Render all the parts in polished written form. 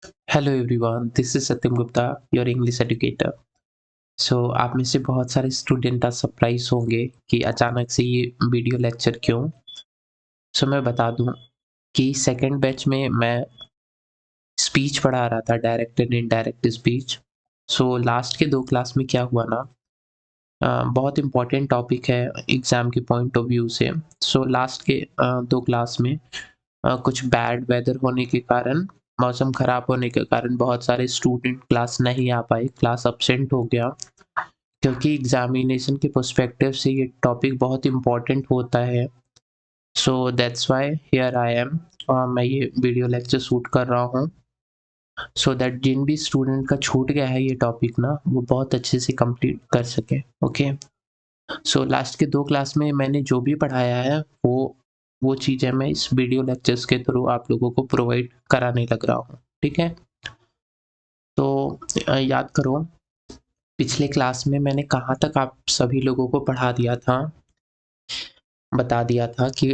Hello everyone, this is Satyam Gupta, your English educator. आप में से बहुत सारे स्टूडेंट आज सरप्राइज होंगे कि अचानक से ये वीडियो लेक्चर क्यों। मैं बता दूं कि सेकंड बैच में मैं स्पीच पढ़ा रहा था, direct and indirect speech. Last के 2 क्लास में क्या हुआ ना, बहुत इम्पोर्टेंट टॉपिक है एग्ज़ाम के पॉइंट ऑफ व्यू से। लास्ट के 2 क्लास में कुछ बैड वेदर होने के कारण, मौसम खराब होने के कारण बहुत सारे स्टूडेंट क्लास नहीं आ पाए, क्लास अब्सेंट हो गया। क्योंकि एग्जामिनेशन के पर्सपेक्टिव से ये टॉपिक बहुत इम्पोर्टेंट होता है। That's why here I am, मैं ये वीडियो लेक्चर शूट कर रहा हूँ सो दैट जिन भी स्टूडेंट का छूट गया है ये टॉपिक ना, वो बहुत अच्छे से कंप्लीट कर सके। ओके। लास्ट के 2 क्लास में मैंने जो भी पढ़ाया है वो चीज़ें मैं इस वीडियो लेक्चर्स के थ्रू आप लोगों को प्रोवाइड कराने लग रहा हूँ, ठीक है? याद करो, पिछले क्लास में मैंने कहाँ तक आप सभी लोगों को पढ़ा दिया था, बता दिया था कि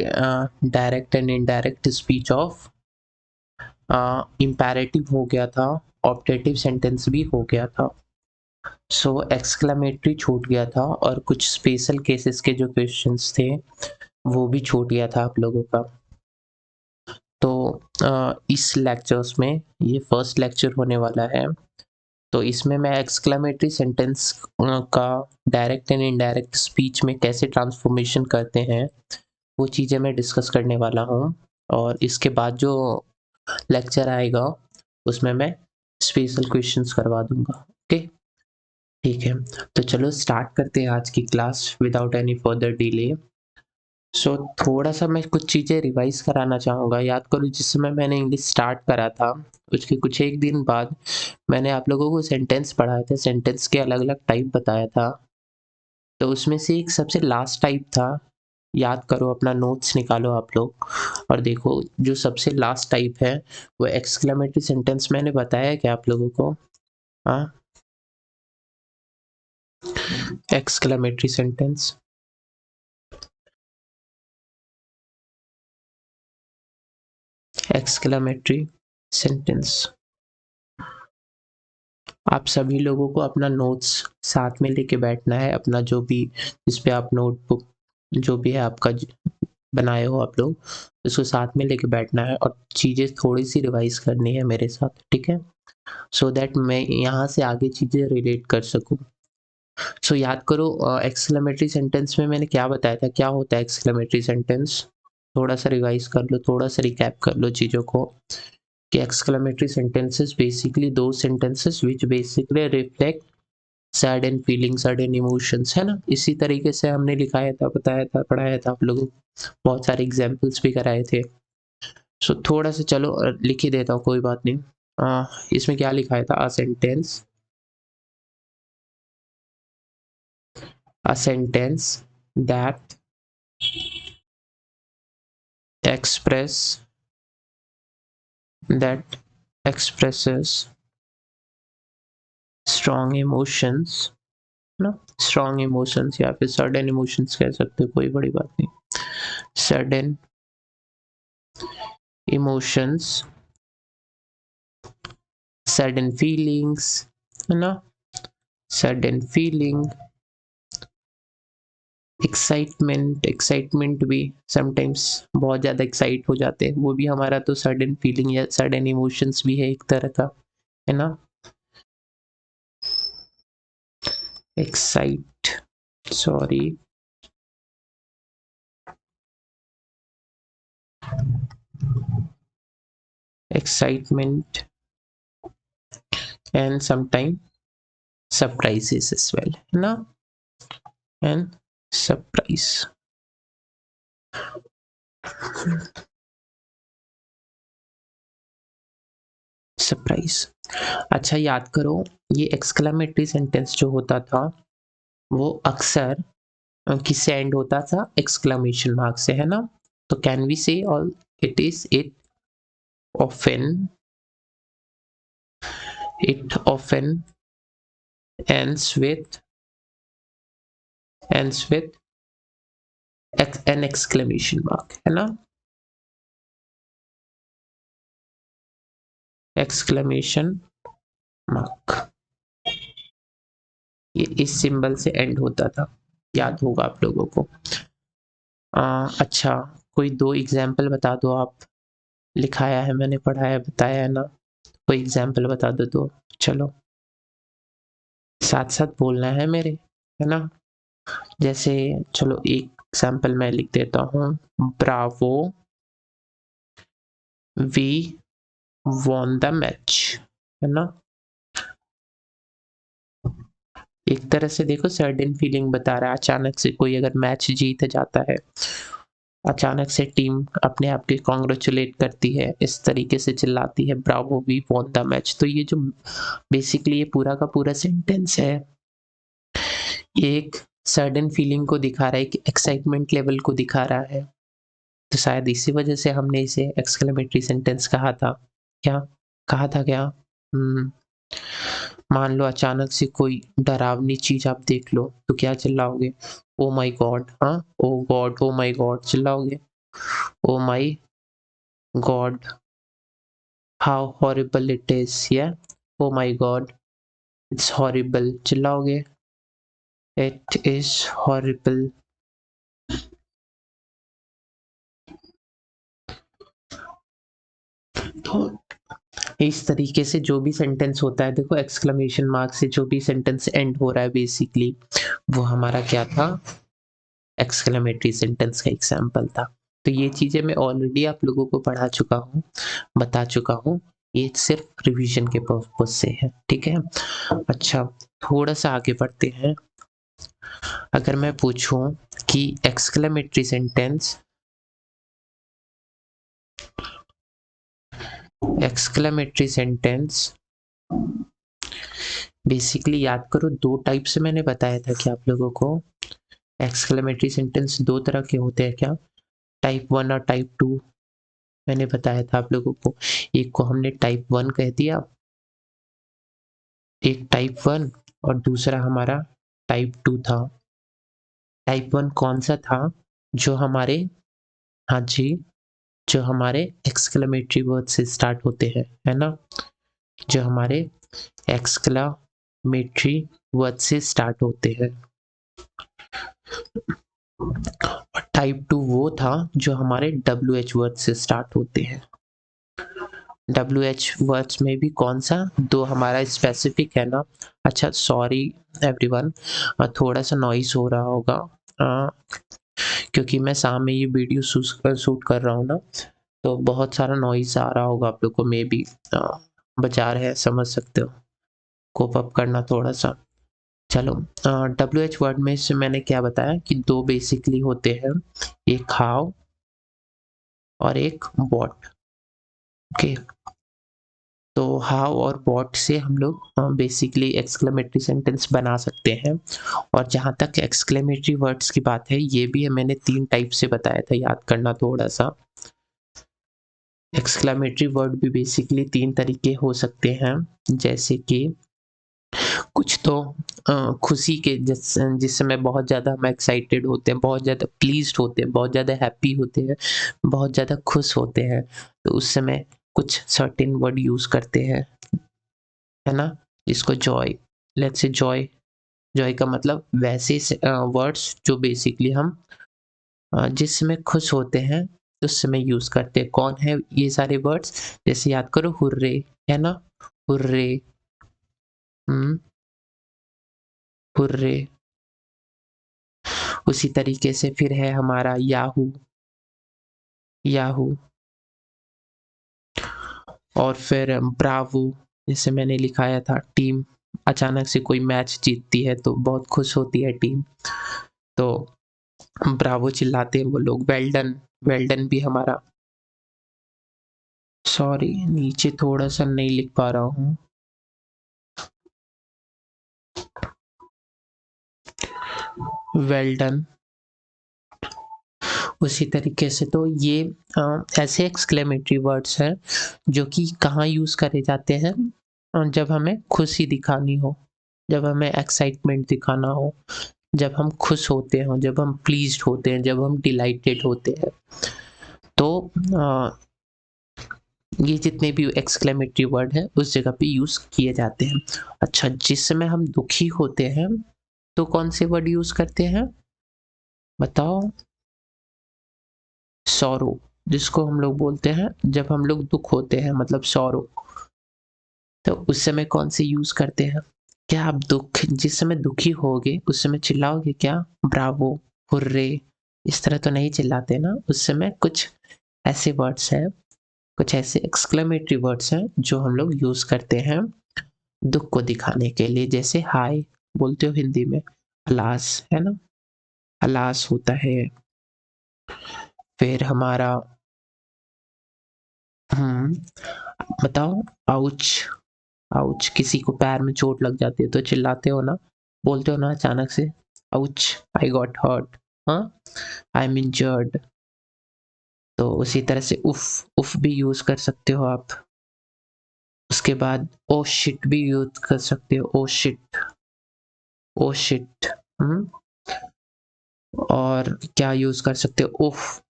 direct and indirect speech of imperative हो गया था, ऑब्जेक्टिव सेंटेंस भी हो गया था। एक्सक्लेमेटरी छूट गया था और कुछ स्पेशल केसेस के जो क्वेश्चंस थे वो भी छूट गया था आप लोगों का। इस लेक्चर्स में ये फर्स्ट लेक्चर होने वाला है, तो इसमें मैं एक्सक्लेमेटरी सेंटेंस का डायरेक्ट एंड इनडायरेक्ट स्पीच में कैसे ट्रांसफॉर्मेशन करते हैं वो चीज़ें मैं डिस्कस करने वाला हूँ। और इसके बाद जो लेक्चर आएगा उसमें मैं स्पेशल क्वेश्चंस करवा दूंगा। ओके, ठीक है। तो चलो स्टार्ट करते हैं आज की class without any further delay. थोड़ा सा मैं कुछ चीज़ें रिवाइज कराना चाहूँगा। याद करो, जिस समय मैंने इंग्लिश स्टार्ट करा था उसके कुछ एक दिन बाद मैंने आप लोगों को सेंटेंस पढ़ाए थे, सेंटेंस के अलग अलग टाइप बताया था। तो उसमें से एक सबसे लास्ट टाइप था, याद करो, अपना नोट्स निकालो आप लोग और देखो जो सबसे लास्ट टाइप है वो एक्सक्लेमेटरी सेंटेंस मैंने बताया क्या आप लोगों को? हाँ, एक्सक्लेमेटरी सेंटेंस। एक्सक्लेमेटरी सेंटेंस आप सभी लोगों को अपना नोट्स साथ में लेके बैठना है, अपना जो भी जिस पे आप नोटबुक जो भी है आपका बनाए हो आप लोग, उसको साथ में लेके बैठना है और चीज़ें थोड़ी सी रिवाइज करनी है मेरे साथ, ठीक है? दैट मैं यहाँ से आगे चीज़ें रिलेट कर सकूँ। याद करो, एक्सक्लेमेटरी सेंटेंस में मैंने क्या बताया था, क्या होता है एक्सक्लेमेटरी सेंटेंस? थोड़ा सा रिवाइज कर लो, थोड़ा सा रिकैप कर लो चीज़ों को कि exclamatory sentences basically those sentences which basically reflect sad feeling, sudden emotions, है ना? इसी तरीके से हमने लिखाया था, बताया था, पढ़ाया था आप लोगों को, बहुत सारे एग्जाम्पल्स भी कराए थे। थोड़ा सा चलो लिख ही देता हूँ, कोई बात नहीं। इसमें क्या लिखाया था? A sentence that express that expresses strong emotions, ना? स्ट्रॉन्ग इमोशंस या फिर सडन इमोशंस कह सकते हो, कोई बड़ी बात नहीं। सडन इमोशंस, सडन फीलिंग्स, है ना? सडन फीलिंग, एक्साइटमेंट, एक्साइटमेंट भी समटाइम्स बहुत ज़्यादा एक्साइट हो जाते हैं, वो भी हमारा तो सडन फीलिंग या सडन इमोशंस भी है एक तरह का, है ना? Excite, sorry, excitement and sometime surprises as well, है ना? And surprise, surprise. अच्छा, याद करो, ये एक्सक्लेमेटरी सेंटेंस जो होता था वो अक्सर किससे एंड होता था? एक्सक्लेमेशन मार्क से, है ना? तो कैन वी से all it often often ends with an exclamation mark, है ना? एक्सक्लेमेशन मार्क, ये इस सिंबल से एंड होता था, याद होगा आप लोगों को। अच्छा, कोई दो एग्जाम्पल बता दो आप। लिखाया है मैंने, पढ़ाया बताया है ना, कोई एग्जाम्पल बता दो तो। चलो साथ साथ बोलना है मेरे, है ना। जैसे चलो एक एग्जाम्पल मैं लिख देता हूँ, bravo we won the match, है ना। एक तरह से देखो सडन फीलिंग बता रहा है, अचानक से कोई अगर मैच जीत जाता है, अचानक से टीम अपने आप के कॉन्ग्रेचुलेट करती है, इस तरीके से चिल्लाती है bravo we won the match. तो ये जो बेसिकली ये पूरा का पूरा सेंटेंस है, ये एक सडन फीलिंग को दिखा रहा है, एक एक्साइटमेंट लेवल को दिखा रहा है। तो शायद इसी वजह से हमने इसे एक्सक्लेमेटरी सेंटेंस कहा था। क्या कहा था क्या? मान लो अचानक से कोई डरावनी चीज आप देख लो तो क्या चिल्लाओगे? ओ माय गॉड, हाँ, oh God, oh my God चिल्लाओगे। Oh my God, how horrible it is, या oh my God it's horrible चिल्लाओगे। It is horrible. तो इस तरीके से जो भी सेंटेंस होता है, देखो एक्सक्लेमेशन मार्क से जो भी सेंटेंस एंड हो रहा है बेसिकली वो हमारा क्या था? एक्सक्लेमेटरी सेंटेंस का एग्जाम्पल था। तो ये चीजें मैं ऑलरेडी आप लोगों को पढ़ा चुका हूँ, बता चुका हूँ, ये सिर्फ रिवीजन के पर्पज से है, ठीक है। अच्छा, थोड़ा सा आगे बढ़ते हैं। अगर मैं पूछूं कि exclamatory sentence, exclamatory sentence basically याद करो दो टाइप से मैंने बताया था कि आप लोगों को एक्सक्लेमेटरी सेंटेंस दो तरह के होते हैं क्या? टाइप 1 और टाइप 2 मैंने बताया था आप लोगों को। एक को हमने टाइप 1 कह दिया, एक टाइप 1 और दूसरा हमारा टाइप 2 था। टाइप 1 कौन सा था? जो हमारे, हाँ जी, जो हमारे एक्सक्लेमेटरी वर्ड से स्टार्ट होते हैं, है ना, जो हमारे एक्सक्लेमेटरी वर्ड से स्टार्ट होते हैं। और टाइप 2 वो था जो हमारे WH वर्ड से स्टार्ट होते हैं। WH वर्ड्स में भी कौन सा? दो हमारा स्पेसिफिक है ना। अच्छा सॉरी एवरीवन, थोड़ा सा नॉइस हो रहा होगा क्योंकि मैं शाम में ये वीडियो शूट कर रहा हूँ ना, तो बहुत सारा नॉइस आ रहा होगा आप लोग को, मे बी बजा रहे हैं, समझ सकते हो, कोप अप करना थोड़ा सा। चलो, WH वर्ड में से मैंने क्या बताया कि दो बेसिकली होते हैं, एक हाउ और एक व्हाट। ओके, तो हाउ और व्हाट से हम लोग बेसिकली एक्सक्लेमेटरी सेंटेंस बना सकते हैं। और जहाँ तक एक्सक्लेमेटरी वर्ड्स की बात है, ये भी मैंने 3 टाइप से बताया था, याद करना थोड़ा सा। एक्सक्लेमेटरी वर्ड भी बेसिकली 3 तरीके हो सकते हैं, जैसे कि कुछ तो खुशी के, जिस समय बहुत ज़्यादा हम एक्साइटेड होते हैं, बहुत ज़्यादा प्लीज्ड होते हैं, बहुत ज़्यादा हैप्पी होते हैं, बहुत ज़्यादा खुश होते हैं, तो उस समय कुछ सर्टेन वर्ड यूज़ करते हैं, है ना, जिसको Joy, let's say Joy, Joy का मतलब वैसे वर्ड्स जो बेसिकली हम जिस समय खुश होते हैं उस समय यूज़ करते हैं। कौन है ये सारे वर्ड्स? जैसे याद करो हुर्रे, है ना, हुर्रे, हुर्रे। उसी तरीके से फिर है हमारा याहू, याहू, और फिर ब्रावो, जैसे मैंने लिखाया था टीम, अचानक से कोई मैच जीतती है तो बहुत खुश होती है टीम, तो ब्रावो चिल्लाते हैं वो लोग। वेल डन, वेल डन भी हमारा, सॉरी नीचे थोड़ा सा नहीं लिख पा रहा हूँ, वेल डन। उसी तरीके से तो ये ऐसे एक्सक्लेमेटरी वर्ड्स हैं जो कि कहाँ यूज़ करे जाते हैं? जब हमें खुशी दिखानी हो, जब हमें एक्साइटमेंट दिखाना हो, जब हम खुश होते हैं, जब हम प्लीज्ड होते हैं, जब हम डिलाइटेड होते हैं, तो ये जितने भी एक्सक्लेमेटरी वर्ड है उस जगह पे यूज किए जाते हैं। अच्छा, जिस समय हम दुखी होते हैं तो कौन से वर्ड यूज करते हैं बताओ? सॉरो, जिसको हम लोग बोलते हैं जब हम लोग दुख होते हैं, मतलब सॉरो, तो उस समय कौन से यूज करते हैं? क्या आप जिस समय दुखी होगे उस समय चिल्लाओगे क्या ब्रावो, हुर्रे? इस तरह तो नहीं चिल्लाते ना। उस समय कुछ ऐसे वर्ड्स हैं, कुछ ऐसे एक्सक्लेमेटरी वर्ड्स हैं जो हम लोग यूज करते हैं दुख को दिखाने के लिए। जैसे हाय बोलते हो हिंदी में, अलास, है ना, अलास होता है। फिर हमारा बताओ, आउच। आउच, किसी को पैर में चोट लग जाती है तो चिल्लाते हो ना, बोलते हो ना अचानक से, आउच, आई गॉट हर्ट, हाँ, आई एम इंजर्ड। तो उसी तरह से उफ, उफ भी यूज कर सकते हो आप। उसके बाद ओ शिट भी यूज कर सकते हो, ओ शिट, ओ शिट। और क्या यूज कर सकते हो, उफ,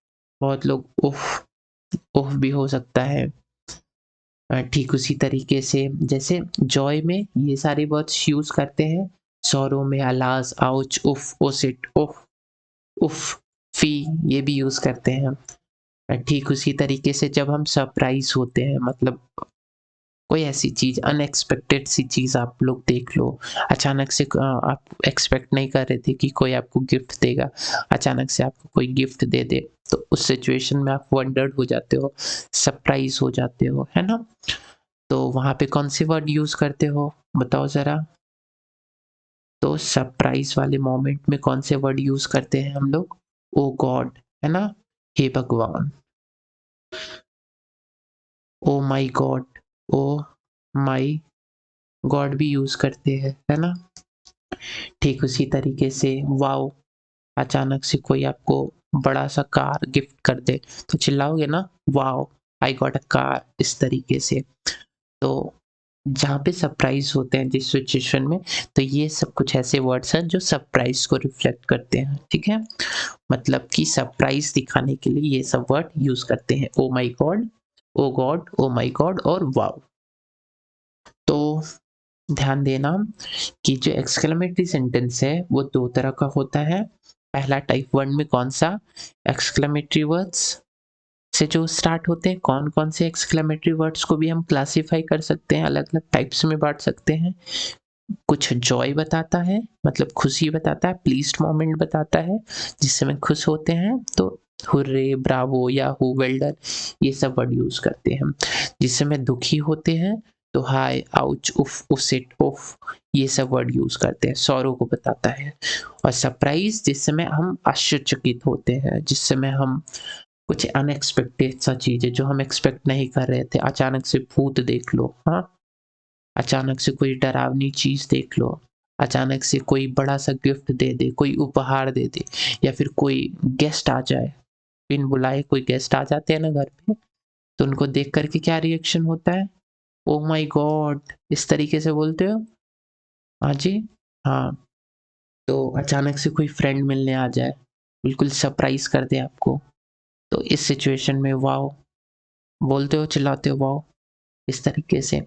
बहुत लोग उफ, उफ भी हो सकता है। ठीक उसी तरीके से जैसे जॉय में ये सारे वर्ड्स यूज करते हैं, सौरों में अलास, आउच, उफ, ओसिट, उफ, उफ, फी, ये भी यूज करते हैं। ठीक उसी तरीके से जब हम सरप्राइज होते हैं, मतलब कोई ऐसी चीज, अनएक्सपेक्टेड सी चीज आप लोग देख लो, अचानक से आप एक्सपेक्ट नहीं कर रहे थे कि कोई आपको गिफ्ट देगा, अचानक से आपको कोई गिफ्ट दे दे, तो उस सिचुएशन में आप वंडर्ड हो जाते हो, सरप्राइज हो जाते हो, है ना। तो वहां पे कौन से वर्ड यूज करते हो बताओ जरा? तो सरप्राइज वाले मोमेंट में कौन से वर्ड यूज करते हैं हम लोग? ओ गॉड, है ना, हे भगवान, ओ माई गॉड, ओ माई गॉड भी यूज करते हैं, है ना। ठीक उसी तरीके से वाओ, अचानक से कोई आपको बड़ा सा कार गिफ्ट कर दे तो चिल्लाओगे ना, wow, I got a car, इस तरीके से। तो जहाँ पे सरप्राइज होते हैं जिस सिचुएशन में, तो ये सब कुछ ऐसे वर्ड्स हैं जो सरप्राइज को रिफ्लेक्ट करते हैं, ठीक है। मतलब कि सरप्राइज दिखाने के लिए ये सब वर्ड यूज करते हैं, ओ माई गॉड, ओ गॉड, ओ माई गॉड और वाओ। तो ध्यान देना कि जो एक्सक्लेमेटरी सेंटेंस है वो दो तरह का होता है। पहला टाइप वन में कौन सा, एक्सक्लेमेटरी वर्ड्स से जो स्टार्ट होते हैं, कौन कौन से एक्सक्लेमेटरी वर्ड्स को भी हम क्लासिफाई कर सकते हैं, अलग अलग टाइप्स में बांट सकते हैं। कुछ जॉय बताता है, मतलब खुशी बताता है, प्लीज्ड मोमेंट बताता है, जिस समय खुश होते हैं तो hurray, Bravo, Yahoo, well done, ये सब वर्ड यूज करते हैं। जिस समय दुखी होते हैं तो हाय, आउच, उफ, उसिट, उफ, ये सब वर्ड यूज करते हैं, सौरों को बताता है। और सरप्राइज जिस समय हम आश्चर्यचकित होते हैं, जिस समय हम कुछ अनएक्सपेक्टेड सा चीज है जो हम एक्सपेक्ट नहीं कर रहे थे, अचानक से भूत देख लो, हाँ, अचानक से कोई डरावनी चीज देख लो, अचानक से कोई बड़ा सा गिफ्ट दे दे, कोई उपहार दे दे, या फिर कोई गेस्ट आ जाए, बिन बुलाए कोई गेस्ट आ जाते हैं ना घर पे, तो उनको देख करके क्या रिएक्शन होता है, ओ माय गॉड, इस तरीके से बोलते हो। हाँ जी, हाँ। तो अचानक से कोई फ्रेंड मिलने आ जाए, बिल्कुल सरप्राइज कर दे आपको, तो इस सिचुएशन में वाओ बोलते हो, चिल्लाते हो वाओ, इस तरीके से।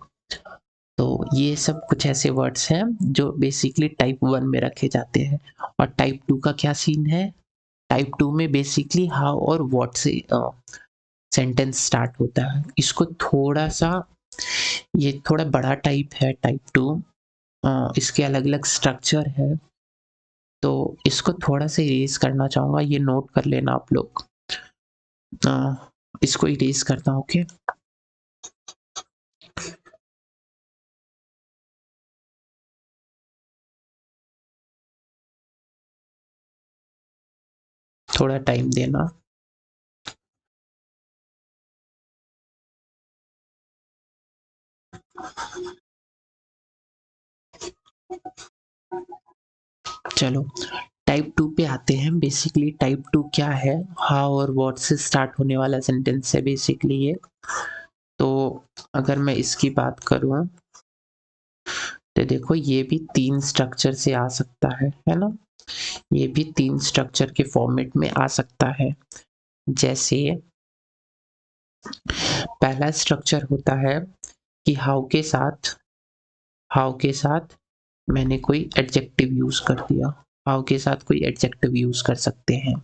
तो ये सब कुछ ऐसे वर्ड्स हैं जो बेसिकली टाइप वन में रखे जाते हैं। और टाइप टू का क्या सीन है? टाइप टू में बेसिकली हाउ और व्हाट से सेंटेंस स्टार्ट होता है। इसको थोड़ा सा, ये थोड़ा बड़ा टाइप है टाइप टू, इसके अलग अलग स्ट्रक्चर है, तो इसको थोड़ा सा इरेज करना चाहूंगा, ये नोट कर लेना आप लोग। इसको इरेज करता हूँ, ओके। थोड़ा टाइम देना। चलो टाइप टू पे आते हैं। बेसिकली टाइप टू क्या है, हाउ और व्हाट से स्टार्ट होने वाला सेंटेंस है बेसिकली ये। तो अगर मैं इसकी बात करूं तो देखो ये भी तीन स्ट्रक्चर से आ सकता है ना, ये भी तीन स्ट्रक्चर के फॉर्मेट में आ सकता है। जैसे पहला स्ट्रक्चर होता है कि हाउ के साथ मैंने कोई एडजेक्टिव यूज कर दिया, हाउ के साथ कोई एडजेक्टिव यूज कर सकते हैं।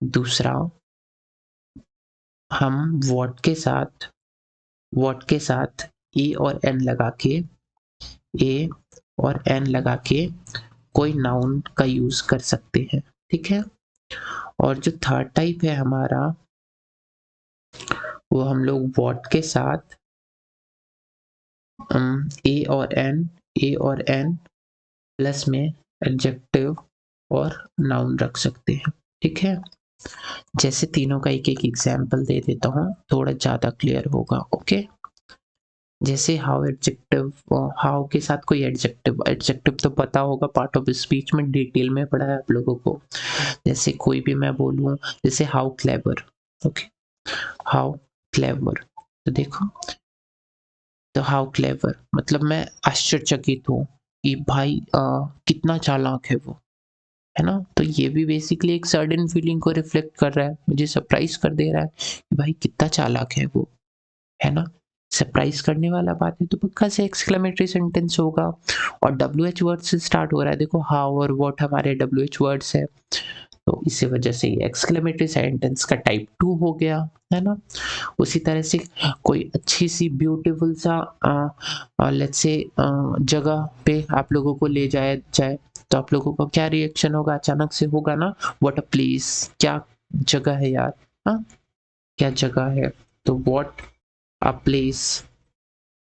दूसरा, हम व्हाट के साथ ए और एन लगा के कोई नाउन का यूज कर सकते हैं, ठीक है। और जो थर्ड टाइप है हमारा, वो हम लोग व्हाट के साथ ए और एन प्लस में एडजेक्टिव और नाउन रख सकते हैं, ठीक है। जैसे तीनों का एक एक एग्जाम्पल दे देता हूँ, थोड़ा ज्यादा क्लियर होगा। ओके, जैसे हाउ के साथ कोई एडजेक्टिव तो पता होगा, पार्ट ऑफ स्पीच में डिटेल में पढ़ा है आप लोगों को। जैसे कोई भी मैं बोलूं, जैसे how clever, okay, how clever, तो देखो, तो हाउ क्लेवर मतलब मैं आश्चर्यचकित हूँ कि भाई कितना चालाक है वो, है ना। तो ये भी बेसिकली एक सर्टेन फीलिंग को रिफ्लेक्ट कर रहा है, मुझे सरप्राइज कर दे रहा है कि भाई कितना चालाक है वो, है ना। सरप्राइज करने वाला बात है तो पक्का से एक्सक्लेमेटरी सेंटेंस होगा। और WH वर्ड से स्टार्ट हो रहा है, देखो हाउ और व्हाट हमारे WH वर्ड्स है, तो इसी वजह से ये एक्सक्लेमेटरी सेंटेंस का टाइप 2 हो गया, है ना। उसी तरह से कोई अच्छी सी ब्यूटीफुल सा लेट्स से जगह पे आप लोगों को ले जाया जाए, तो आप लोगों का क्या रिएक्शन होगा, अचानक से होगा ना, व्हाट अ प्लेस, क्या जगह है यार, हाँ क्या जगह है, तो व्हाट अ प्लेस,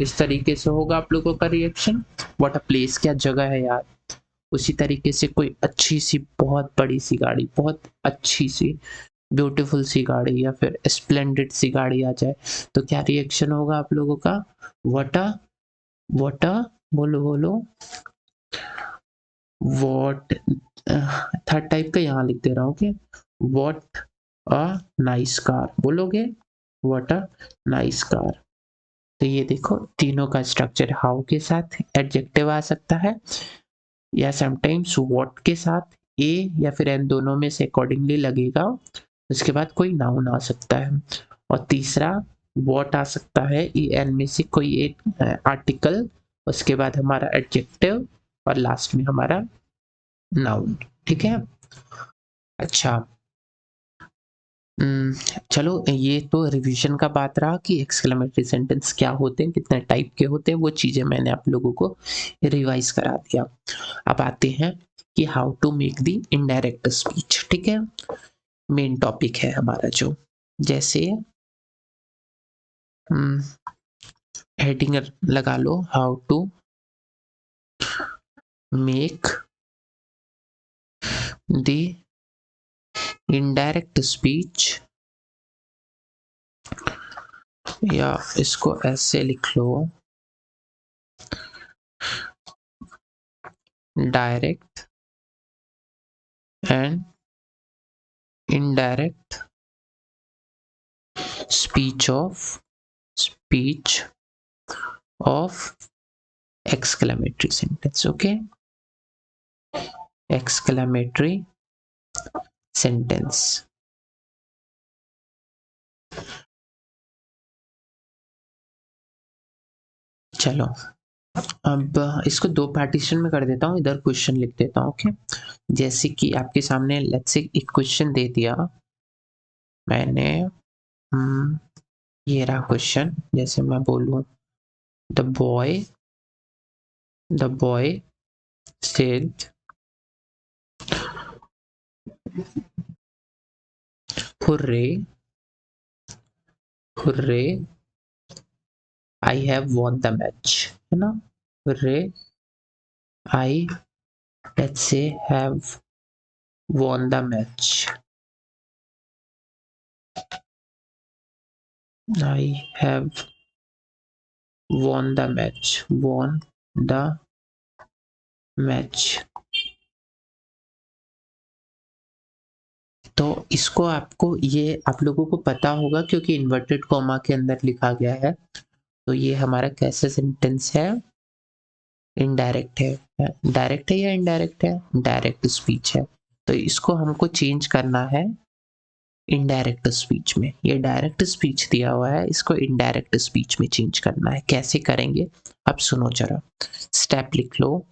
इस तरीके से होगा आप लोगों का रिएक्शन, व्हाट अ प्लेस, क्या जगह है यार। उसी तरीके से कोई अच्छी सी बहुत बड़ी सी गाड़ी, बहुत अच्छी सी ब्यूटीफुल सी गाड़ी या फिर स्प्लेंडेड सी गाड़ी आ जाए, तो क्या रिएक्शन होगा आप लोगों का, व्हाट अ बोलो बोलो, व्हाट, थर्ड टाइप का यहाँ लिख दे रहा हूँ कि व्हाट अ नाइस कार बोलोगे, व्हाट अ नाइस कार। तो ये देखो तीनों का स्ट्रक्चर, हाउ के साथ एडजेक्टिव आ सकता है, या समटाइम्स व्हाट के साथ ए या फिर एन दोनों में से अकॉर्डिंगली लगेगा, उसके बाद कोई नाउन आ सकता है। और तीसरा व्हाट आ सकता है ई एन में से कोई एक आर्टिकल, उसके बाद हमारा एडजेक्टिव और लास्ट में हमारा नाउन, ठीक है। अच्छा, चलो ये तो रिवीजन का बात रहा कि एक्सक्लेमेटरी सेंटेंस क्या होते हैं, कितने टाइप के होते हैं, वो चीजें मैंने आप लोगों को रिवाइज करा दिया। अब आते हैं कि how to make the indirect speech, ठीक है, मेन टॉपिक है हमारा जो, जैसे हेडिंग लगा लो, how to make the indirect speech, या इसको ऐसे लिख लो, direct and indirect speech of exclamatory sentence, okay, exclamatory sentence। चलो अब इसको दो पार्टीशन में कर देता हूँ, इधर क्वेश्चन लिख देता हूँ, ओके। जैसे कि आपके सामने लेट्स से एक क्वेश्चन दे दिया मैंने, ये रहा क्वेश्चन, जैसे मैं बोलूँ the boy said hurray hurray I have won the match, है ना, hurray I let's say have won the match, I have won the match। तो इसको आपको, ये आप लोगों को पता होगा क्योंकि इन्वर्टेड कॉमा के अंदर लिखा गया है, तो ये हमारा कैसा सेंटेंस है, इनडायरेक्ट है, डायरेक्ट है या इनडायरेक्ट है, डायरेक्ट स्पीच है। तो इसको हमको चेंज करना है इनडायरेक्ट स्पीच में। ये डायरेक्ट स्पीच दिया हुआ है, इसको इनडायरेक्ट स्पीच में चेंज करना है। कैसे करेंगे अब सुनो जरा। स्टेप लिख लो,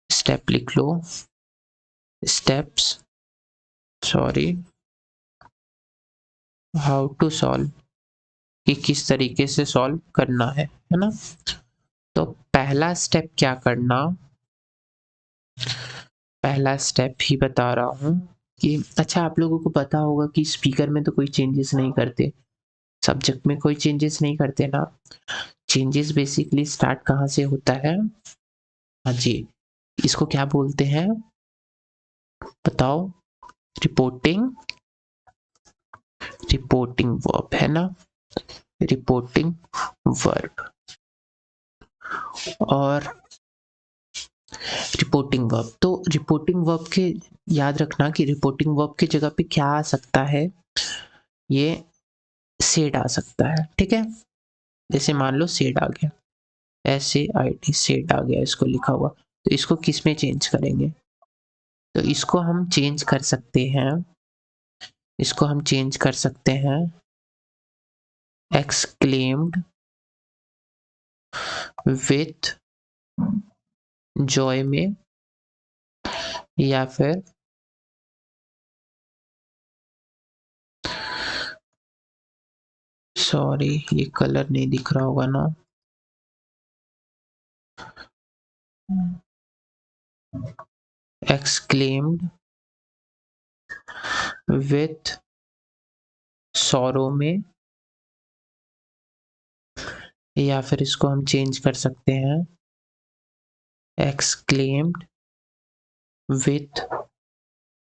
स्टेप लिख लो, steps, sorry, how to solve, कि किस तरीके से सॉल्व करना है ना। तो पहला स्टेप क्या करना, पहला स्टेप ही बता रहा हूँ कि अच्छा आप लोगों को पता होगा कि स्पीकर में तो कोई चेंजेस नहीं करते, सब्जेक्ट में कोई चेंजेस नहीं करते ना। चेंजेस बेसिकली स्टार्ट कहाँ से होता है, हाँ जी, इसको क्या बोलते हैं बताओ, रिपोर्टिंग, रिपोर्टिंग वर्ब है ना, रिपोर्टिंग वर्ब। और रिपोर्टिंग वर्ब, तो रिपोर्टिंग वर्ब के याद रखना कि रिपोर्टिंग वर्ब की जगह पे क्या आ सकता है, ये सेड आ सकता है, ठीक है। जैसे मान लो सेड आ गया, SAID सेड आ गया, इसको लिखा हुआ, तो इसको किस में चेंज करेंगे, तो इसको हम चेंज कर सकते हैं, इसको हम चेंज कर सकते हैं एक्सक्लेम्ड विथ जॉय में, या फिर सॉरी ये कलर नहीं दिख रहा होगा ना, एक्सक्लेम्ड विथ सॉरो में, या फिर इसको हम चेंज कर सकते हैं एक्सक्लेम्ड विथ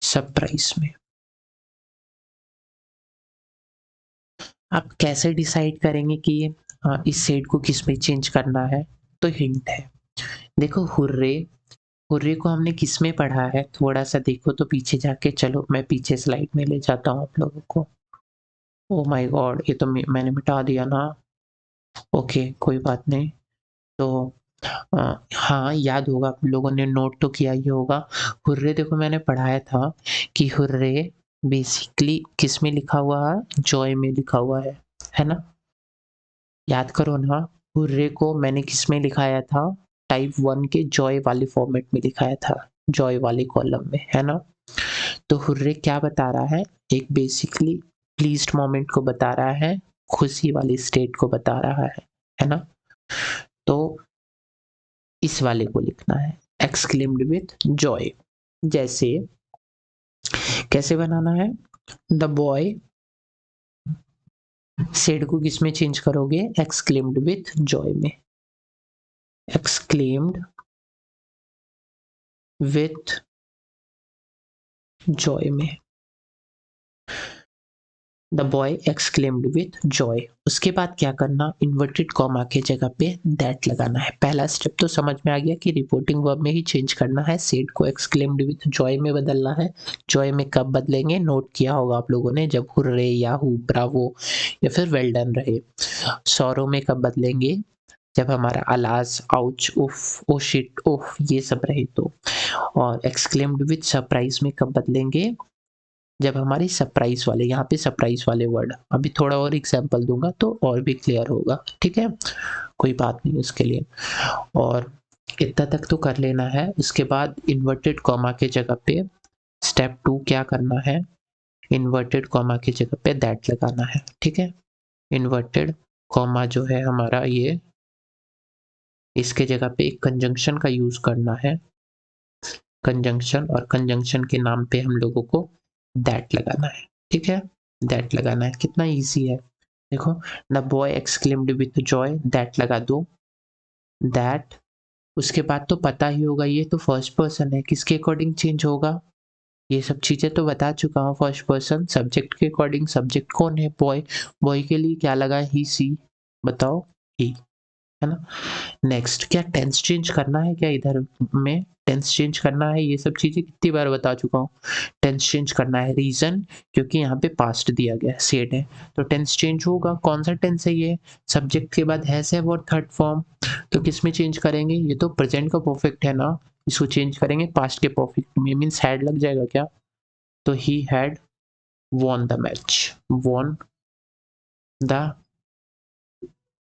सरप्राइज में। आप कैसे डिसाइड करेंगे कि इस सेड को किस में चेंज करना है, तो हिंट है, देखो हुर्रे, हुर्रे को हमने किस में पढ़ा है, थोड़ा सा देखो तो पीछे जाके, चलो मैं पीछे स्लाइड में ले जाता हूँ आप लोगों को। ओ माय गॉड, ये तो मैंने मिटा दिया ना, ओके कोई बात नहीं। तो हाँ याद होगा, आप लोगों ने नोट तो किया ही होगा। हुर्रे देखो मैंने पढ़ाया था कि हुर्रे बेसिकली किस में लिखा हुआ है, जॉय में लिखा हुआ है ना, याद करो ना। हुर्रे को मैंने किस में लिखाया था, टाइप 1 के जॉय वाले फॉर्मेट में लिखाया था, जॉय वाले कॉलम में, है ना। तो हुर्रे क्या बता रहा है, एक बेसिकली प्लीज्ड मोमेंट को बता रहा है, खुशी वाली स्टेट को बता रहा है ना। तो इस वाले को लिखना है एक्सक्लेम्ड विथ जॉय। जैसे कैसे बनाना है, द बॉय, सेड को किस में चेंज करोगे, एक्सक्लेम्ड विथ जॉय में, एक्सक्लेम्ड विथ जॉय में, the boy exclaimed with Joy. उसके बाद क्या करना, इन्वर्टेड कॉमा के जगह पे दैट लगाना है। पहला स्टेप तो समझ में आ गया कि रिपोर्टिंग वर्ब में ही चेंज करना है, सेड को एक्सक्लेम्ड विथ जॉय में बदलना है। जॉय में कब बदलेंगे, नोट किया होगा आप लोगों ने, जब हुर्रे, याहू, ब्रावो या फिर वेल डन रहे। सॉरो में कब बदलेंगे, जब हमारा अलाज, आउच, उफ, ओ शिट, उफ ये सब रहे तो। और एक्सक्लेम्ड विथ सरप्राइज में कब बदलेंगे, जब हमारी सरप्राइज वाले, यहाँ पे सरप्राइज वाले वर्ड, अभी थोड़ा और एग्जांपल दूंगा तो और भी क्लियर होगा, ठीक है, कोई बात नहीं उसके लिए। और इतना तक तो कर लेना है। उसके बाद इन्वर्टेड कॉमा के जगह पे स्टेप 2 क्या करना है, इन्वर्टेड कॉमा की जगह पे दैट लगाना है, ठीक है। इन्वर्टेड कॉमा जो है हमारा ये, इसके जगह पे एक कंजंक्शन का यूज करना है, कंजंक्शन, और कंजंक्शन के नाम पे हम लोगों को दैट लगाना है, ठीक है, दैट लगाना है। कितना इजी है देखो, the boy exclaimed with Joy, that लगा दो, दैट। उसके बाद तो पता ही होगा, ये तो फर्स्ट पर्सन है, किसके अकॉर्डिंग चेंज होगा, ये सब चीजें तो बता चुका हूँ। फर्स्ट पर्सन सब्जेक्ट के अकॉर्डिंग, सब्जेक्ट कौन है, बॉय, बॉय के लिए क्या लगा, ही, सी, बताओ, ही, है ना। नेक्स्ट, क्या टेंस चेंज करना है क्या, इधर में टेंस चेंज करना है, ये सब चीजें कितनी बार बता चुका हूँ। टेंस चेंज करना है, रीजन क्योंकि यहाँ पे पास्ट दिया गया है, सेड है, तो टेंस चेंज होगा। कौन सा टेंस है ये, सब्जेक्ट के बाद हैज है और थर्ड फॉर्म, तो किस में चेंज करेंगे, ये तो प्रेजेंट का परफेक्ट है ना, इसको चेंज करेंगे पास्ट के परफेक्ट में, मीन्स हैड लग जाएगा क्या, तो he had won the match, won the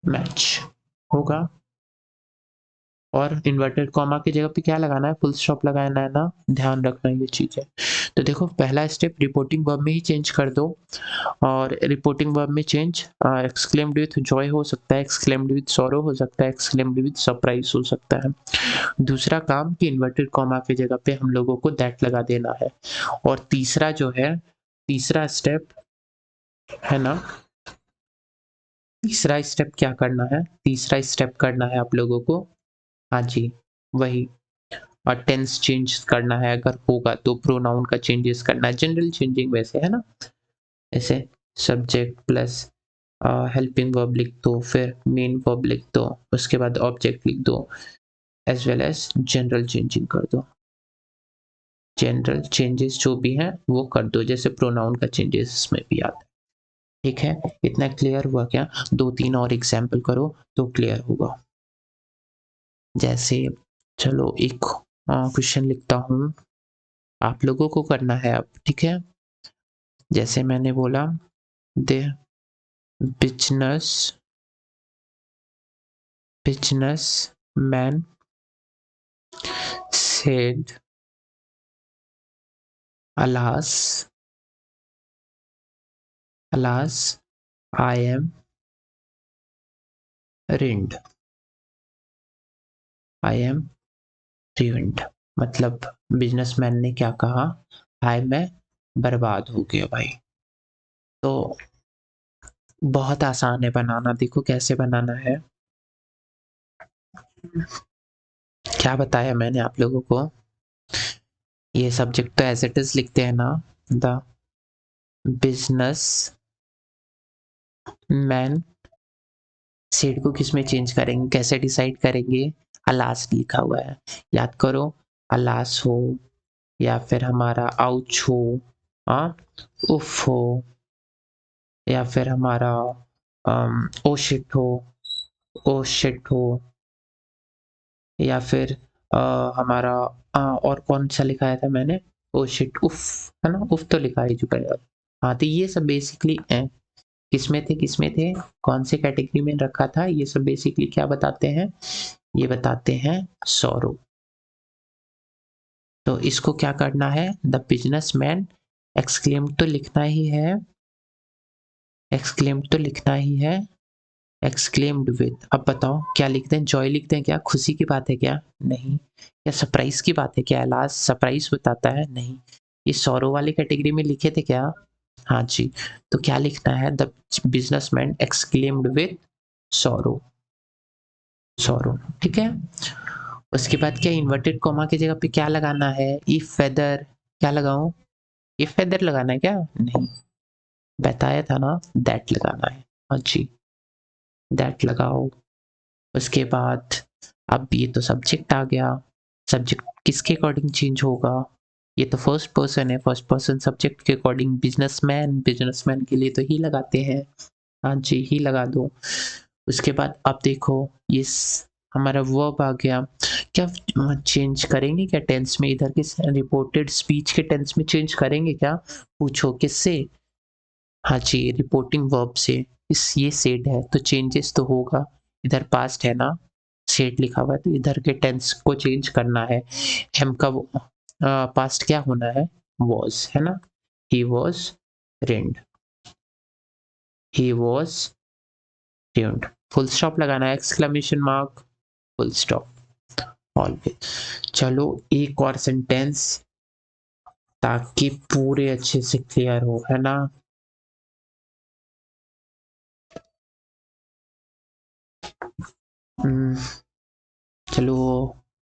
match होगा। और इन्वर्टेड कॉमा की जगह पे क्या लगाना है, फुल स्टॉप लगाना है ना, ध्यान रखना ये चीज है। तो देखो पहला स्टेप रिपोर्टिंग वर्ब में ही चेंज कर दो, और रिपोर्टिंग वर्ब में चेंज एक्सक्लेम्ड विथ जॉय हो सकता है, एक्सक्लेम्ड विथ सॉरो हो सकता है, एक्सक्लेम्ड विथ सरप्राइज हो सकता है। दूसरा काम कि इन्वर्टेड कॉमा की जगह पे हम लोगों को दैट लगा देना है। और तीसरा जो है, तीसरा स्टेप है ना, तीसरा स्टेप क्या करना है, तीसरा स्टेप करना है आप लोगों को, हाँ जी वही, और टेंस चेंज करना है, अगर होगा तो प्रोनाउन का चेंजेस करना है, जनरल चेंजिंग वैसे है ना, ऐसे सब्जेक्ट प्लस हेल्पिंग वर्ब लिख दो, फिर मेन वर्ब लिख दो, उसके बाद ऑब्जेक्ट लिख दो, as well as general changing कर दो। जनरल चेंजेस जो भी हैं वो कर दो, जैसे प्रोनाउन का चेंजेस इसमें भी आता है। ठीक है, इतना क्लियर हुआ क्या? 2-3 और एग्जाम्पल करो तो क्लियर होगा। जैसे चलो एक क्वेश्चन लिखता हूँ, आप लोगों को करना है अब, ठीक है। जैसे मैंने बोला, the business man said, alas, I am ruined, I am ruined। मतलब बिजनेसमैन ने क्या कहा, हाय मैं बर्बाद हो गया भाई। तो बहुत आसान है बनाना, देखो कैसे बनाना है। क्या बताया मैंने आप लोगों को, ये सब्जेक्ट तो एज इट इज लिखते हैं ना, द बिजनेस मैन सेड को किस में चेंज करेंगे, कैसे डिसाइड करेंगे, अलास लिखा हुआ है, याद करो, अलास हो या फिर हमारा आउच हो, उफ हो, या फिर हमारा ओ शिट हो, ओ शिट हो, या फिर हमारा और कौन सा लिखाया था मैंने, ओ शिट उफ, है ना, उफ तो लिखा ही चुका है। हाँ तो ये सब बेसिकली किसमें थे, कौन से कैटेगरी में रखा था, ये सब बेसिकली क्या बताते हैं, ये बताते हैं सॉरो। तो इसको क्या करना है, द बिजनेसमैन एक्सक्लेम तो लिखना ही है, एक्सक्लेम तो लिखना ही है, एक्सक्लेम्ड विद, अब बताओ क्या लिखते हैं, जॉय लिखते हैं क्या, खुशी की बात है क्या, नहीं, या सरप्राइज की बात है क्या, लास्ट सरप्राइज बताता है, नहीं, ये सौरो वाली कैटेगरी में लिखे थे क्या, हाँ जी। तो क्या लिखना है, the businessman exclaimed with sorrow, sorrow, ठीक है। उसके बाद क्या, इन्वर्टेड कॉमा की जगह पे क्या लगाना है, इफ वेदर, क्या लगाऊं, इफ वेदर लगाना है क्या, नहीं, बताया था ना, दैट लगाना है, हाँ जी, दैट लगाओ। उसके बाद अब ये तो सब्जेक्ट आ गया, सब्जेक्ट किसके अकॉर्डिंग चेंज होगा, ये तो फर्स्ट पर्सन है, फर्स्ट पर्सन सब्जेक्ट के अकॉर्डिंग, बिजनेसमैन, बिजनेसमैन के लिए तो ही लगाते हैं, हाँ जी ही लगा दो। उसके बाद अब देखो ये हमारा वर्ब आ गया, क्या चेंज करेंगे क्या टेंस में, इधर के रिपोर्टेड स्पीच के टेंस में चेंज करेंगे क्या, पूछो किससे, हाँ जी रिपोर्टिंग वर्ब से, इस ये सेड है तो चेंजेस तो होगा, इधर पास्ट है ना, सेड लिखा हुआ है तो इधर के टेंस को चेंज करना है, एम का पास्ट क्या होना है, वॉज, है ना, he was rained, he was tuned, full stop लगाना है, exclamation mark, full stop, always. चलो एक और सेंटेंस ताकि पूरे अच्छे से क्लियर हो, है ना, चलो